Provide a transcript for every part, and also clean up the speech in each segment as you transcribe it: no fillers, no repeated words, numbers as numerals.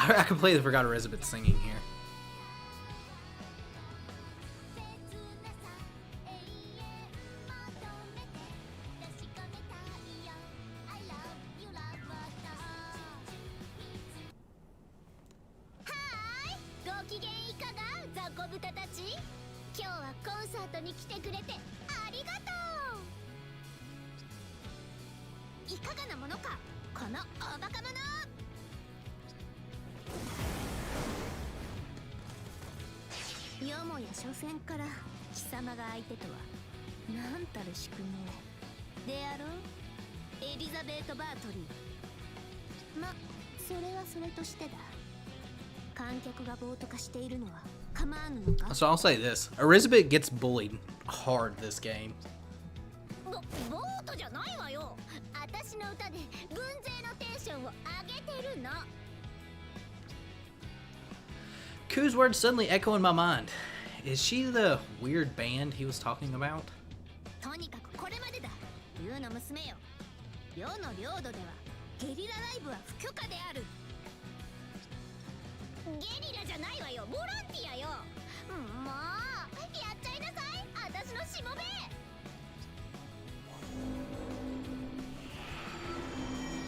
I completely forgot Elizabeth singing here. So I'll say this. Elizabeth gets bullied hard this game. Ku's words suddenly echo in my mind. Is she the weird band he was talking about?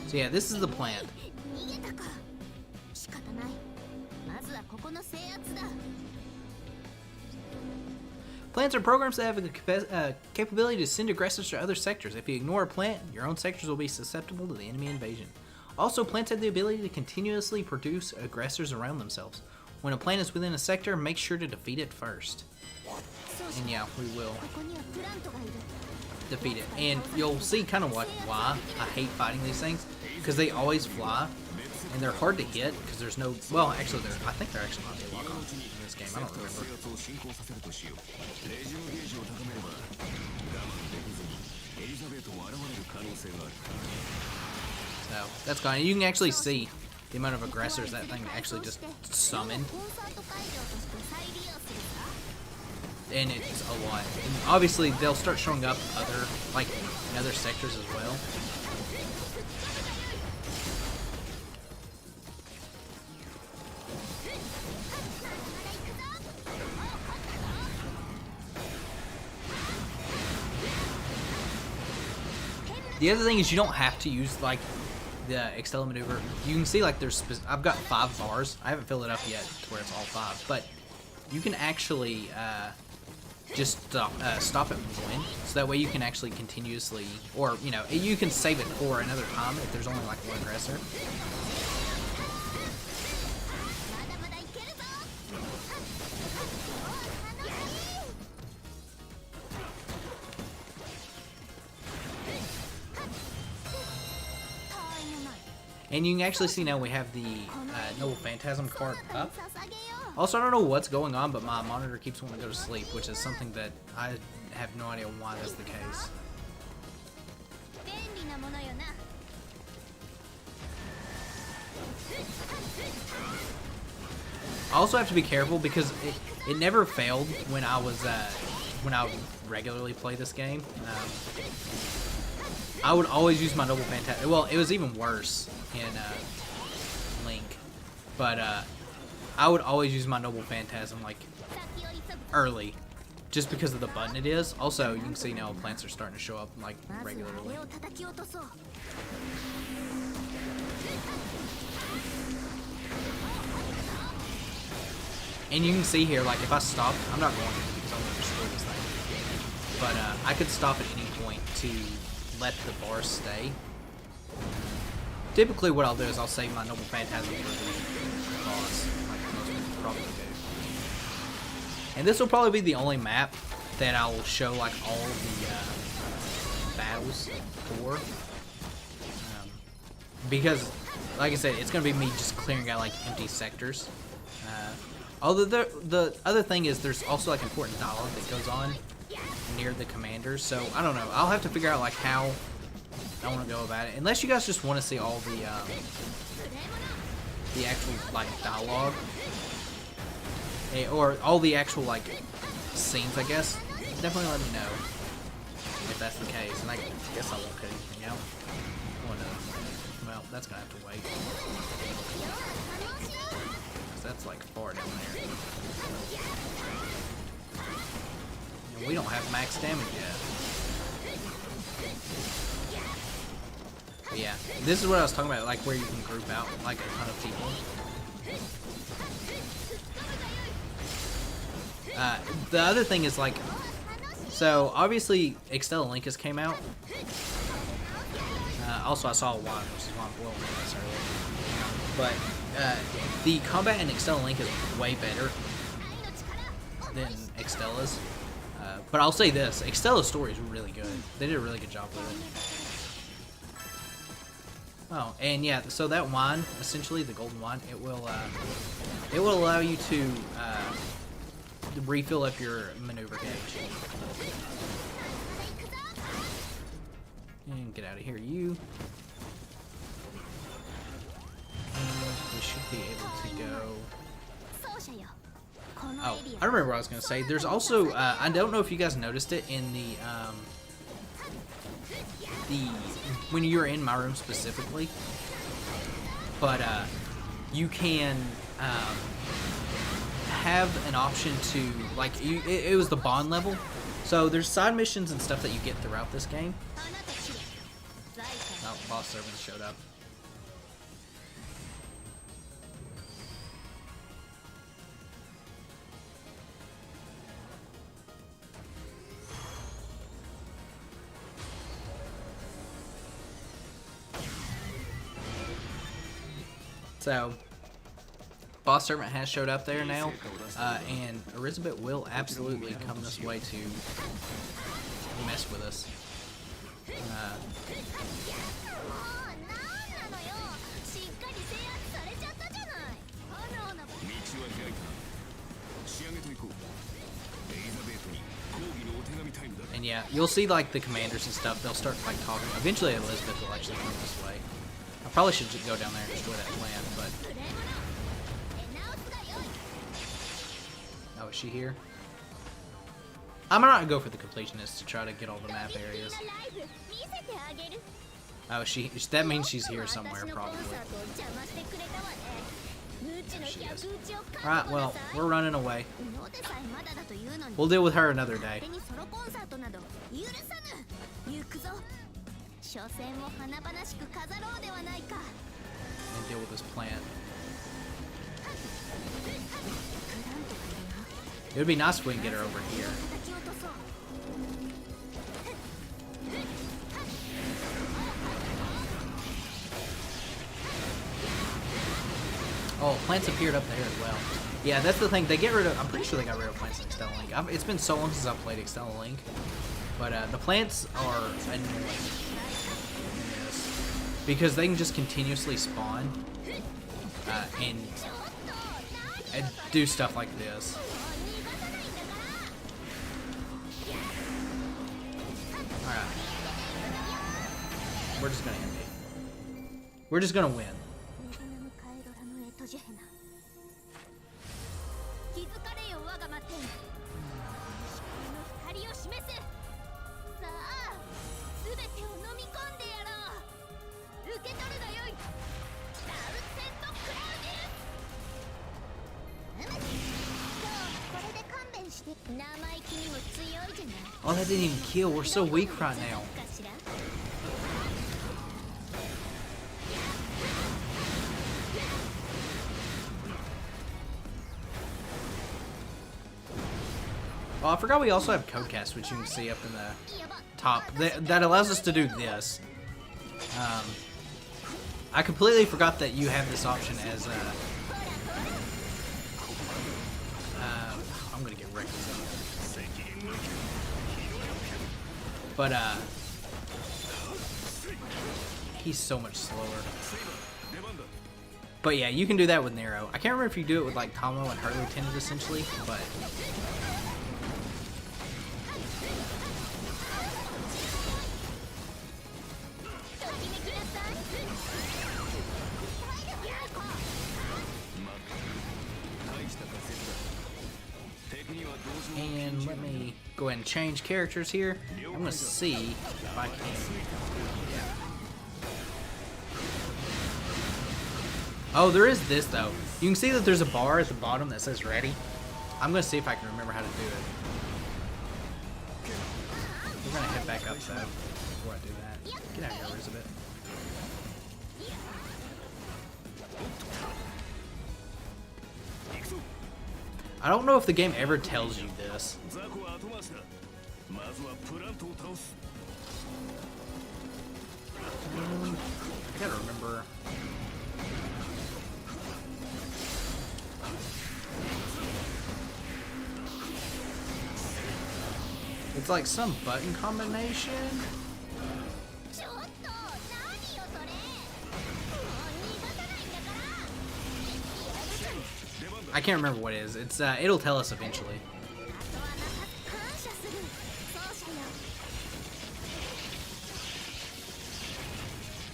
So yeah, this is the plant. Plants are programs that have a capability to send aggressors to other sectors. If you ignore a plant, your own sectors will be susceptible to the enemy invasion. Also, plants have the ability to continuously produce aggressors around themselves. When a plant is within a sector, make sure to defeat it first. And yeah, we will defeat it. And you'll see kind of like why I hate fighting these things. Because they always fly, and they're hard to hit, because there's no... Well, actually, I think they're actually not lock on in this game. I don't remember. So, that's gone. And you can actually see the amount of aggressors that thing actually just summoned. And it's a lot. And obviously, they'll start showing up in other sectors as well. The other thing is you don't have to use like the Extella maneuver. You can see like I've got 5 bars. I haven't filled it up yet to where it's all 5, but you can actually just stop at 1, so that way you can actually continuously, or you know, you can save it for another time if there's only like 1 aggressor. And you can actually see now we have the Noble Phantasm card up. Also, I don't know what's going on, but my monitor keeps wanting to go to sleep, which is something that I have no idea why that's the case. I also have to be careful because it never failed when I would regularly play this game. I would always use my Noble Phantasm. Well, it was even worse in Link, but I would always use my Noble Phantasm like early, just because of the button it is. Also, you can see now plants are starting to show up like regularly. And you can see here, like if I stop, I'm not going to because I'm going to destroy this thing, but I could stop at any point to let the bar stay. Typically what I'll do is I'll save my Noble Phantasm for the boss, like most people probably do. And this will probably be the only map that I will show like all the battles for. Because, like I said, it's going to be me just clearing out like empty sectors. Although the other thing is there's also like important dialogue that goes on near the commanders, so I don't know. I'll have to figure out like how I want to go about it. Unless you guys just want to see all the actual like dialogue, or all the actual like scenes, I guess. Definitely let me know if that's the case, and I guess I won't cut anything out. Oh no. Well, that's gonna have to wait. 'Cause that's like far down there. And we don't have max damage yet. But yeah, this is what I was talking about, like where you can group out like a ton of people. The other thing is like, so obviously Extella Link has came out. Also I saw a wand, which is why I'm blowing this earlier. But the combat in Extella Link is way better than Extella's. But I'll say this, Extella's story is really good. They did a really good job with it. Oh, and yeah, so that wand, essentially the golden wand, it will allow you to refill up your maneuver gauge. And get out of here, you. And we should be able to go. Oh, I remember what I was gonna say. There's also I don't know if you guys noticed it in the when you're in my room specifically, but you can have an option to like it was the bond level. So there's side missions and stuff that you get throughout this game. Oh, boss servant showed up. So, boss servant has showed up there now, and Elizabeth will absolutely come this way to mess with us. And yeah, you'll see like the commanders and stuff, they'll start like talking. Eventually Elizabeth will actually come this way. I probably should just go down there and destroy that plant, but... Oh, is she here? I'm gonna go for the completionist to try to get all the map areas. Oh, that means she's here somewhere, probably. There she is. Alright, well, we're running away. We'll deal with her another day. And deal with this plant. It would be nice if we can get her over here. Oh, plants appeared up there as well. Yeah, that's the thing. They get rid of. I'm pretty sure they got rid of plants in Extella Link. It's been so long since I've played Extella Link, but the plants are annoying because they can just continuously spawn and do stuff like this. All right, we're just gonna end it. We're just gonna win. Oh, that didn't even kill. We're so weak right now. Oh, I forgot we also have Codecast, which you can see up in the top. That allows us to do this. I completely forgot that you have this option as I'm gonna get wrecked. But he's so much slower. But yeah, you can do that with Nero. I can't remember if you do it with like Tomo and her lieutenant essentially, but and let me go ahead and change characters here. I'm gonna see if I can. Oh, there is this though. You can see that there's a bar at the bottom that says ready. I'm gonna see if I can remember how to do it. We're gonna head back up though before I do that. Get out of here, Elizabeth. I don't know if the game ever tells you this. I gotta remember. It's like some button combination. I can't remember what it is. It's it'll tell us eventually.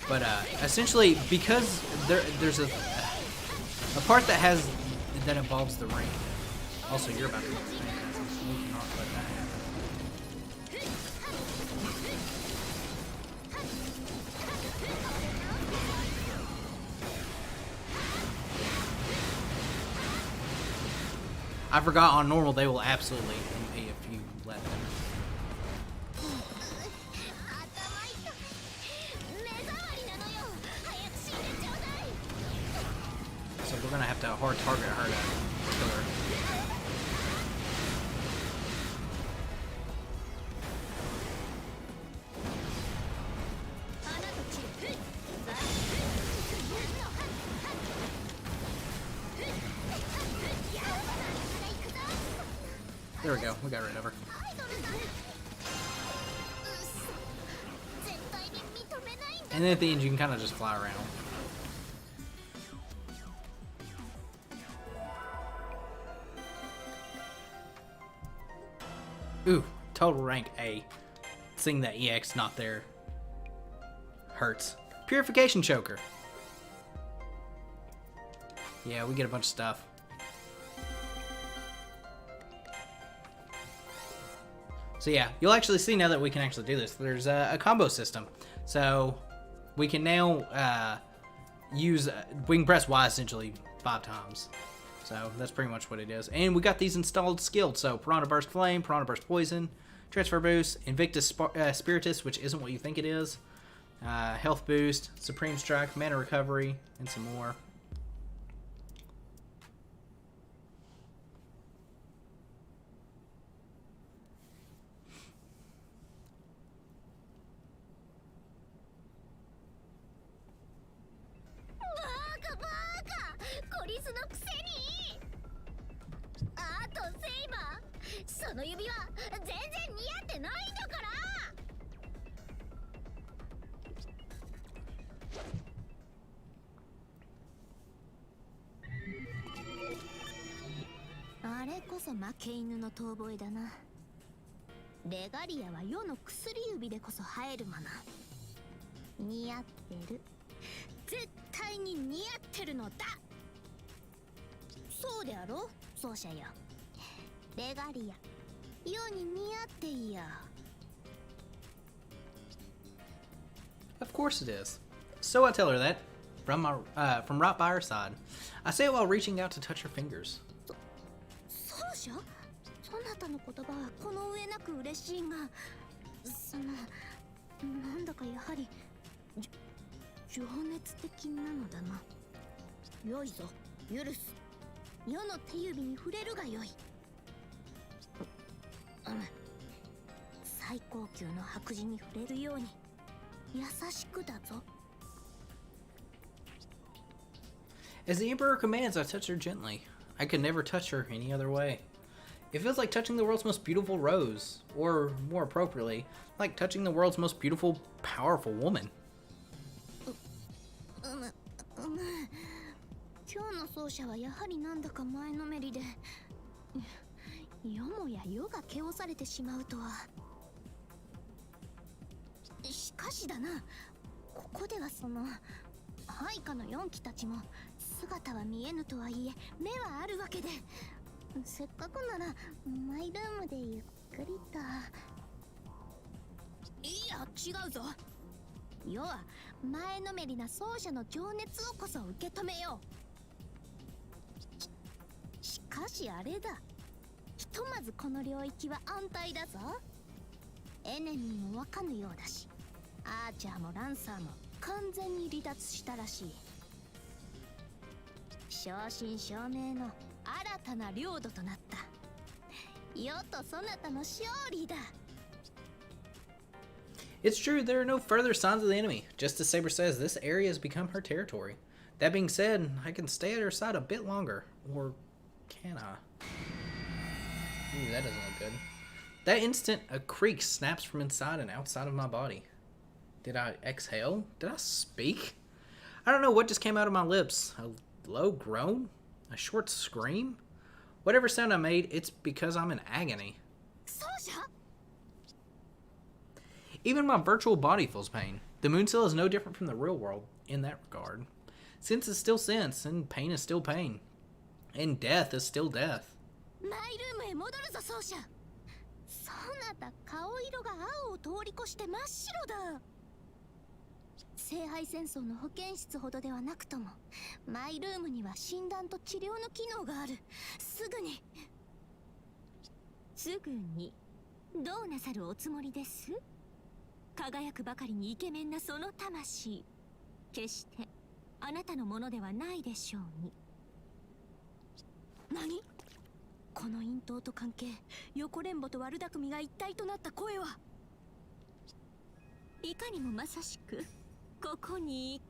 But essentially, because there's a part that involves the ring. Also, you're about to get fantastic. We cannot let that happen. I forgot on normal they will absolutely MP if you let them. So we're gonna have to hard target her to kill her. There we go, we got rid of her. And then at the end you can kind of just fly around. Ooh, total rank A. Seeing that EX not there hurts. Purification choker. Yeah, we get a bunch of stuff. So yeah, you'll actually see now that we can actually do this. There's a combo system. So we can now we can press Y essentially 5 times. So that's pretty much what it is. And we got these installed skilled. So Piranha Burst Flame, Piranha Burst Poison, Transfer Boost, Invictus Spiritus, which isn't what you think it is. Health Boost, Supreme Strike, Mana Recovery, and some more. Of course it is. So I tell her that from right by her side. I say it while reaching out to touch her fingers. As the Emperor commands, I touch her gently. I could never touch her any other way. It feels like touching the world's most beautiful rose, or more appropriately, like touching the world's most beautiful, powerful woman. 要は前のめりな奏者の情熱をこそ受け止めよう。しかしあれだ、ひとまずこの領域は安泰だぞ。エネミーもわかぬようだし、アーチャーもランサーも完全に離脱したらしい。正真正銘の新たな領土となった。よとそなたの勝利だ。It's true, there are no further signs of the enemy. Just as Saber says, this area has become her territory. That being said, I can stay at her side a bit longer. Or can I? Ooh, that doesn't look good. That instant, a creak snaps from inside and outside of my body. Did I exhale? Did I speak? I don't know what just came out of my lips. A low groan? A short scream? Whatever sound I made, it's because I'm in agony. Even my virtual body feels pain. The Moonsill is no different from the real world in that regard. Sense is still sense, and pain is still pain. And death is still death. マイルームへ戻るぞ、奏者。そなた顔色が青を通り越して真っ白だ。聖杯戦争の保健室ほどではなくとも、マイルームには診断と治療の機能がある。すぐにどうなさるおつもりです？輝くばかりにイケメンなその魂、決してあなたのものではないでしょうに。何？この陰頭と関係、横連母と悪巧みが一体となった声は。いかにもまさしく、ここに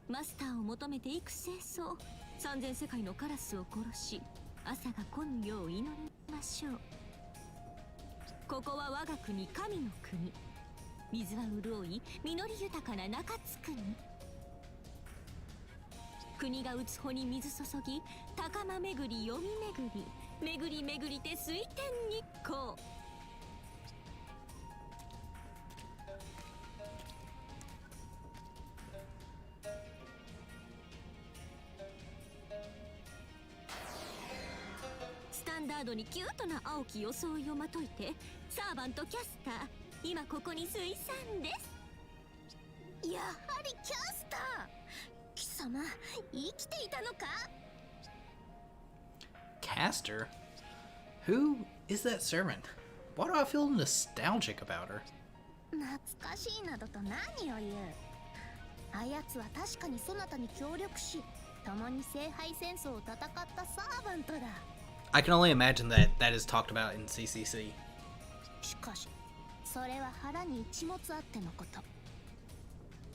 マスターを求めて幾清掃、三千世界のカラスを殺し、朝が来ぬよう祈りましょう。ここは我が国神の国。水は潤い、実り豊かな中津国。国が打つ穂に水注ぎ、高間巡り読み巡り、巡りて水天日光。スタンダードにキュートな青き装いをまといて、サーバントキャスター、今ここに水産です。やはりキャスター、貴様生きていたのか。 Caster? Who is that servant? Why do I feel nostalgic about her? 懐かしいなどと何を言う。あやつは確かにそなたに協力し、共に聖杯戦争を戦ったサーバントだ。I can only imagine that that is talked about in CCC. しかし、それは腹に一物あってのこと。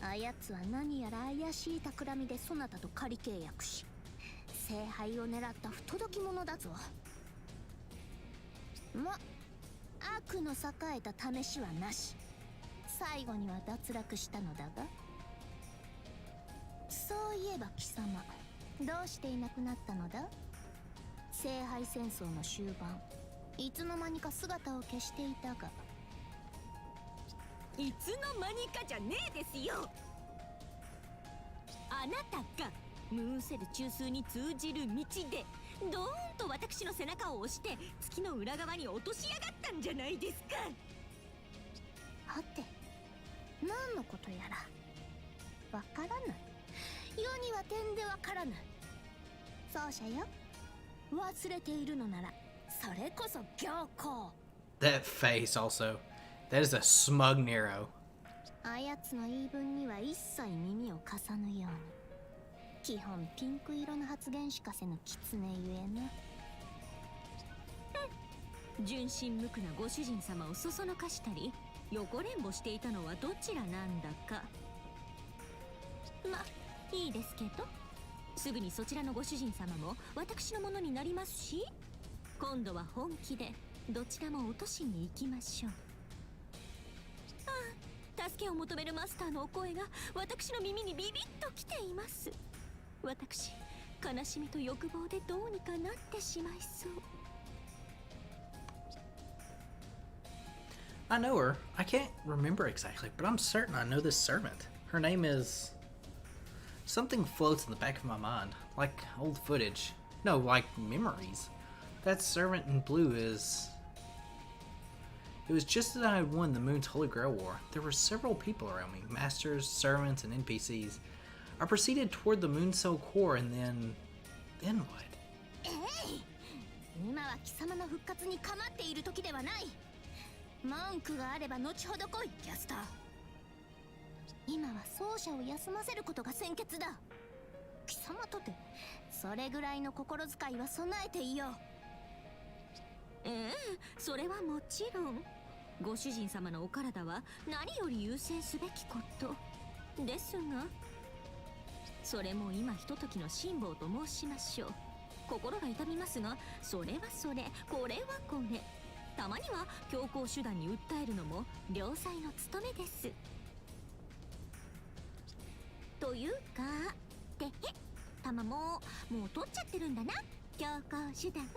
あやつは何やら怪しい企みでそなたと仮契約し、聖杯を狙った不届き者だぞ。ま、悪の栄えた試しはなし。最後には脱落したのだが。そういえば貴様、どうしていなくなったのだ？聖杯戦争の終盤、いつの間にか姿を消していたが。いつの間にかじゃねえですよ。あなたがムーンセル中枢に通じる道でドーンと私の背中を押して月の裏側に落としやがったんじゃないですか。はて、何のことやらわからぬ。世には点でわからぬ。奏者よ、忘れているのならそれこそ行幸。 That face also. That is a smug Nero. あやつの言い分には一切耳を貸さぬように。基本ピンク色の発言しかせぬ狐ゆえな。純真無垢なご主人様をそそのかしたり横連母していたのはどちらなんだか。ま、いいですけど、すぐにそちらのご主人様も私のものになりますし、今度は本気でどちらも落としに行きましょう。助けを求めるマスターのお声が私の耳にビビッときています。私、悲しみと欲望でどうにかなってしまいそう。I know her. I can't remember exactly, but I'm certain I know this servant. Her name is... Something floats in the back of my mind, like old footage. No, like memories. That servant in blue is... It was just as I had won the Moon's Holy Grail War. There were several people around me, masters, servants, and NPCs. I proceeded toward the Moon Cell core and then what? 今は貴様の復活に構っている時ではない。文句があれば後ほど来い、キャスター。今は奏者を休ませることが先決だ。貴様とてそれぐらいの心遣いは備えていよう。それはもちろん。ご主人様のお体は何より優先すべきことですが、それも今ひとときの辛抱と申しましょう。心が痛みますが、それはそれ、これはこれ。たまには強硬手段に訴えるのも良妻の務めです。というか、てへ、弾もう取っちゃってるんだな、強硬手段。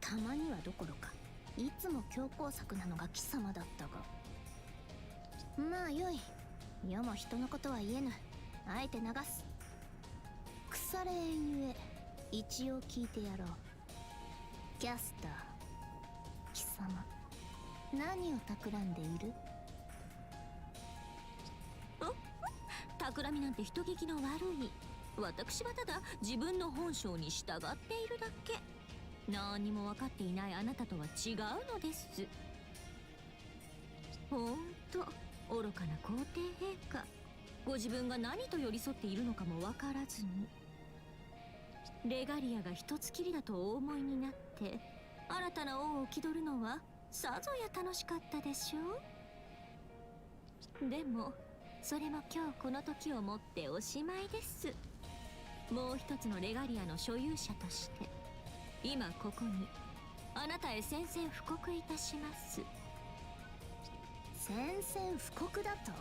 たまにはどころか、いつも強硬策なのが貴様だったが。まあよい。世も人のことは言えぬ。あえて流す。腐れ縁ゆえ一応聞いてやろう。キャスター、貴様何を企んでいる？企みなんて人聞きの悪い。私はただ自分の本性に従っているだけ。何も分かっていないあなたとは違うのです。ほんと愚かな皇帝陛下、ご自分が何と寄り添っているのかも分からずに、レガリアが一つきりだとお思いになって新たな王を気取るのはさぞや楽しかったでしょう。でもそれも今日この時をもっておしまいです。もう一つのレガリアの所有者として今ここにあなたへ宣戦布告いたします。宣戦布告だと？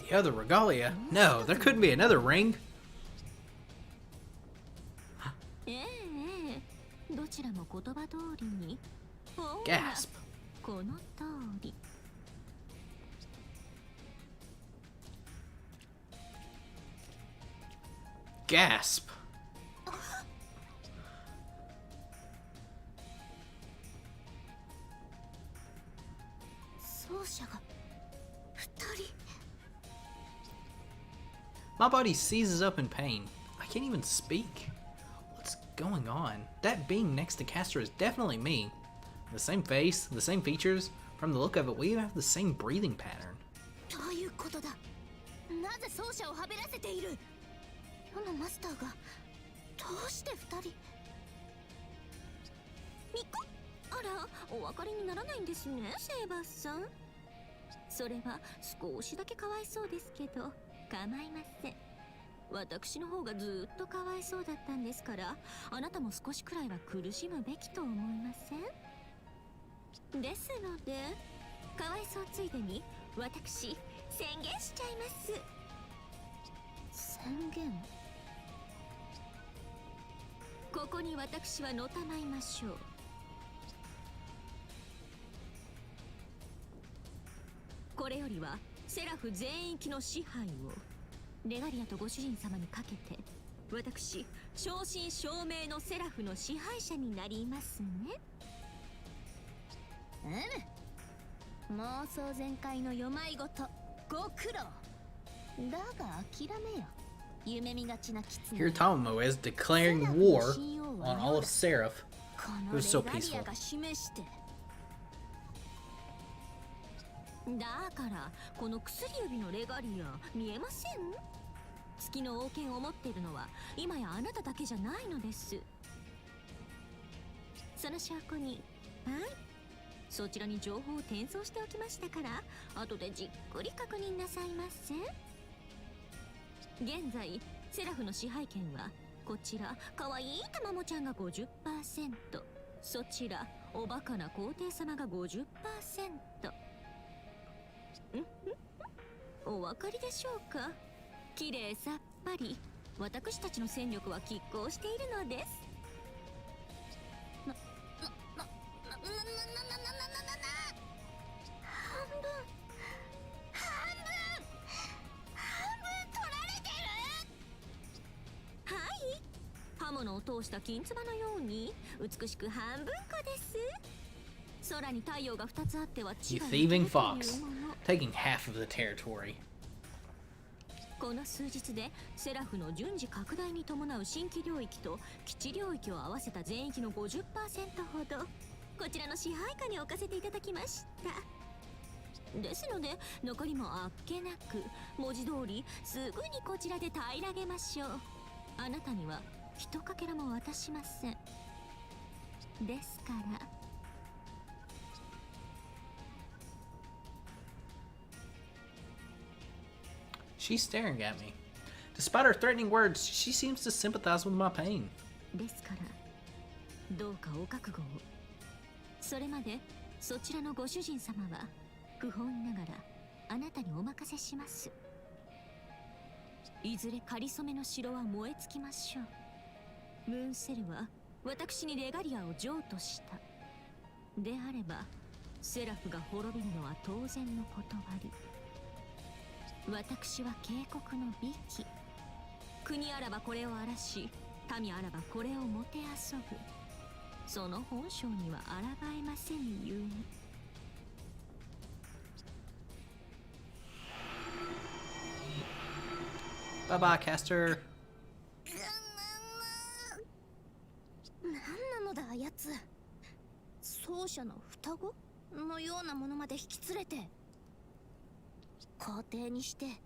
The other regalia? No, there couldn't be another ring. どちらも言葉通りに。Gasp. この通り。Gasp. 奏者が2人。 My body seizes up in pain. I can't even speak. What's going on? That being next to Castor is definitely me. The same face, the same features. From the look of it, we even have the same breathing pattern. どういうことだ。なぜ奏者をはべらせている。世のマスターがどうして2人。ミコ、あら、お分かりにならないんですね、セイバーさん。それは少しだけかわいそうですけど構いません。私の方がずっとかわいそうだったんですから、あなたも少しくらいは苦しむべきと思いません？ですので、かわいそうついでに私宣言しちゃいます。宣言？ここに私はのたまいましょう。これよりはセラフ全域の支配をレガリアとご主人様にかけて、私正真正銘のセラフの支配者になりますね。妄想全開の世まいごとご苦労だが諦めよ。夢見がちなキツネ。 Here Tamamo is declaring war on all of Seraph. こ It の was so レガリ peaceful. アが示して。だからこの薬指のレガリア見えません？月の王権を持っているのは今やあなただけじゃないのです。その証拠に、はい、そちらに情報を転送しておきましたから、後でじっくり確認なさいませ。現在セラフの支配権はこちらかわいいたまもちゃんが 50%、 そちらおバカな皇帝様が 50%。お分かりでしょうか。きれいさっぱり私たちの戦力は拮抗しているのです。半分取られてる。はい、刃物を通した金唾のように美しく半分こです。空に太陽が2つあっては You thieving fox, taking half of the territory. この数日でセラフの順次拡大に伴う新規領域と基地領域を合わせた全域の 50% ほどこちらの支配下に置かせていただきました。ですので残りもあっけなく文字通りすぐにこちらで平らげましょう。あなたには一かけらも渡しません。ですから。She's staring at me. Despite her threatening words, she seems to sympathize with my pain. ですからどうかお覚悟を。それまでそちらのご主人様は不本意ながらあなたにお任せします。いずれ仮初めの城は燃え尽きましょう。ムーンセルは私にレガリアを譲渡した。であればセラフが滅びるのは当然の断り。私は警告の美紀。国あらばこれを荒らし、民あらばこれをもてあそぶ。その本性には抗えませんゆえに。Bye bye, Caster. 何なのだあやつ。奏者の双子のようなものまで引き連れて。皇帝にして神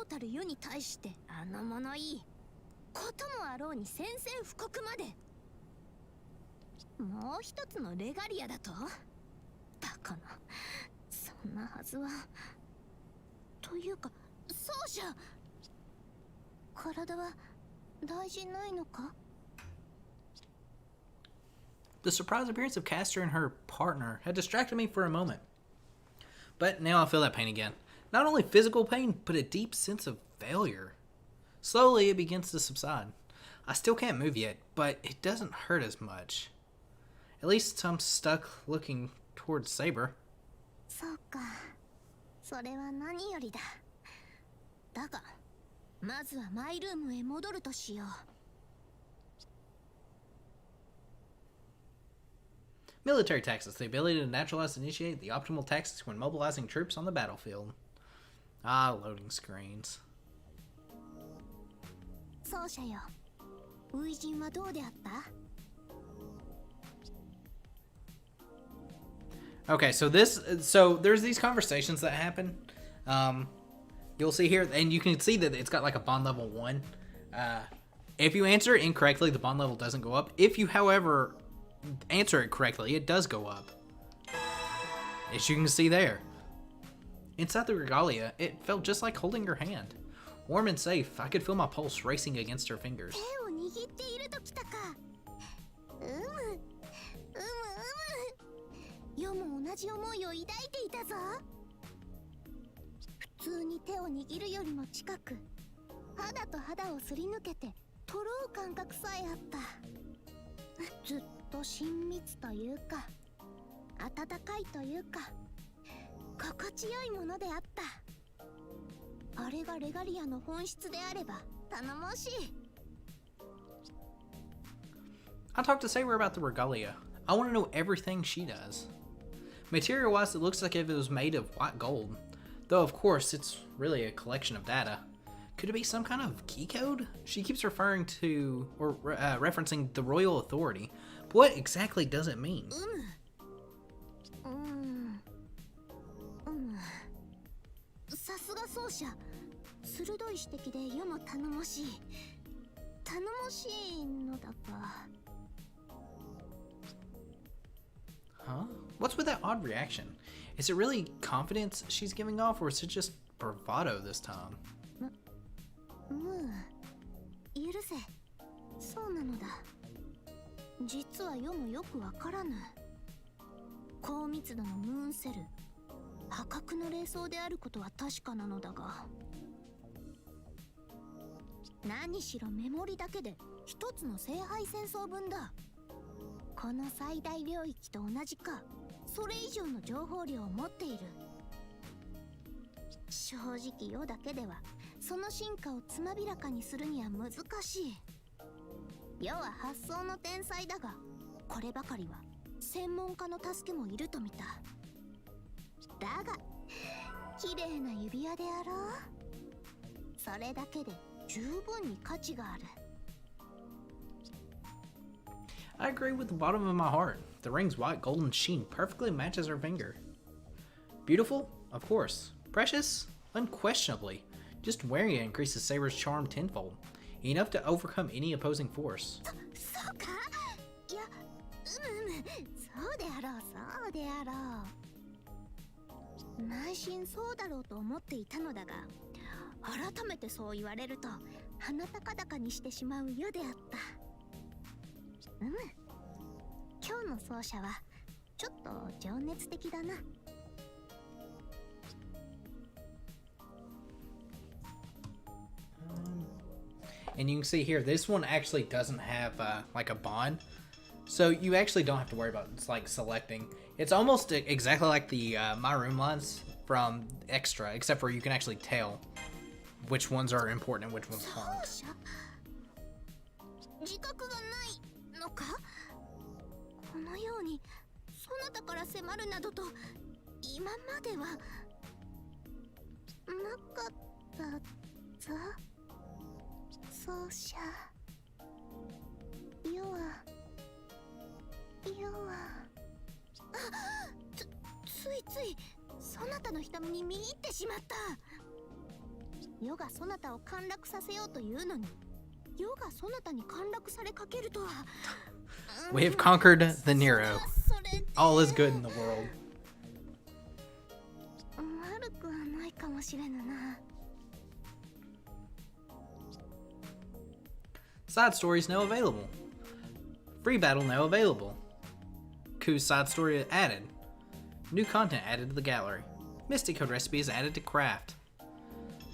王たる世に対してあの物言いこともあろうに宣戦布告まで。もう一つのレガリアだと。バカな、そんなはずは。というか奏者、体は大事ないのか。 The surprise appearance of Caster and her partner had distracted me for a moment. But now I feel that pain again. Not only physical pain, but a deep sense of failure. Slowly, it begins to subside. I still can't move yet, but it doesn't hurt as much. At least I'm stuck looking towards Saber. そうか、それは何よりだ。だが、まずはマイルームへ戻るとしよう。Military taxes, the ability to naturalize and initiate the optimal tactics when mobilizing troops on the battlefield. Ah, loading screens. 奏者よ、初陣はどうであった？ Okay, so there's these conversations that happen. You'll see here, and you can see that it's got like a bond level 1. If you answer it incorrectly, the bond level doesn't go up. If you, however, answer it correctly, it does go up. As you can see there. Inside the regalia, it felt just like holding her hand. Warm and safe, I could feel my pulse racing against her fingers. 世も同じ思いを抱いていたぞ。普通に手を握るよりも近く、肌と肌をすり抜けて取ろう感覚さえあった。ずっと親密というか、温かいというか、心地よいものであった。あれがレガリアの本質であれば頼もしい。I talked to Saber about the regalia. I want to know everything she does. Material-wise, it looks like if it was made of white gold. Though, of course, it's really a collection of data. Could it be some kind of key code? She keeps referring to, or referencing the royal authority. But what exactly does it mean? さすが奏者、鋭い指摘で世も頼もしい。頼もしいのだが。Huh? What's with that odd reaction? Is it really confidence she's giving off, or is it just bravado this time? 許せ。そうなのだ。実は世もよくわからぬ。高密度のムーンセル、破格の霊装であることは確かなのだが、何しろメモリだけで一つの聖杯戦争分だ。この最大領域と同じか、それ以上の情報量を持っている。正直世だけではその進化をつまびらかにするには難しい。世は発想の天才だが、こればかりは専門家の助けもいると見た。だが綺麗な指輪であろう。それだけで十分に価値がある。 I agree with the bottom of my heart. The ring's white golden sheen perfectly matches her finger. Beautiful? Of course. Precious? Unquestionably. Just wearing it increases Saber's charm tenfold. Enough to overcome any opposing force. そうか。いや、そうであろう、そうであろう。内心そうだろうと思っていたのだが、改めてそう言われると鼻高々にしてしまうよであった。今日の奏者はちょっと情熱的だな。And you can see here, this one actually doesn't have like a bond. So you actually don't have to worry about like selecting. It's almost exactly like the My Room lines from Extra, except for you can actually tell which ones are important and which ones aren't. 自覚がないのか。このようにそなたから迫るなどと今まではなかったぞ。奏者。ついついそなたの瞳に見入ってしまった。世がそなたを陥落させようというのに、世がそなたに陥落されかけるとは。We have conquered the Nero. All is good in the world. 悪くはないかもしれぬな。Side stories now available. Free battle now available. Ku's side story added. New content added to the gallery. Mystic Code recipe is added to craft.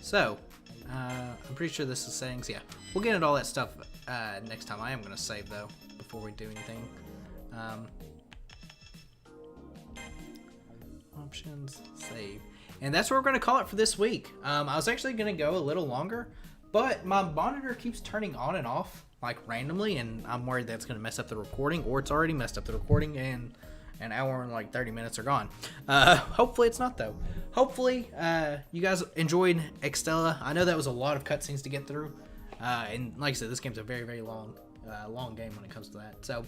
So, I'm pretty sure this is settings. Yeah, we'll get into all that stuff next time. I am going to save though before we do anything. Options, save. And that's what we're going to call it for this week. I was actually going to go a little longer, but my monitor keeps turning on and off like randomly, and I'm worried that's going to mess up the recording, or it's already messed up the recording, and an hour and like 30 minutes are gone. Hopefully it's not though. Hopefully you guys enjoyed Extella. I know that was a lot of cutscenes to get through, and like I said, this game's a very, very long game when it comes to that. So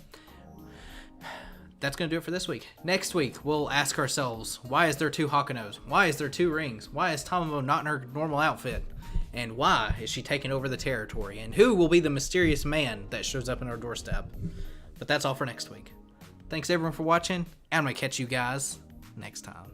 that's going to do it for this week. Next week, we'll ask ourselves, why is there 2 Hakanos? Why is there 2 rings? Why is Tamamo not in her normal outfit? And why is she taking over the territory? And who will be the mysterious man that shows up in our doorstep? But that's all for next week. Thanks everyone for watching, and I'm going to catch you guys next time.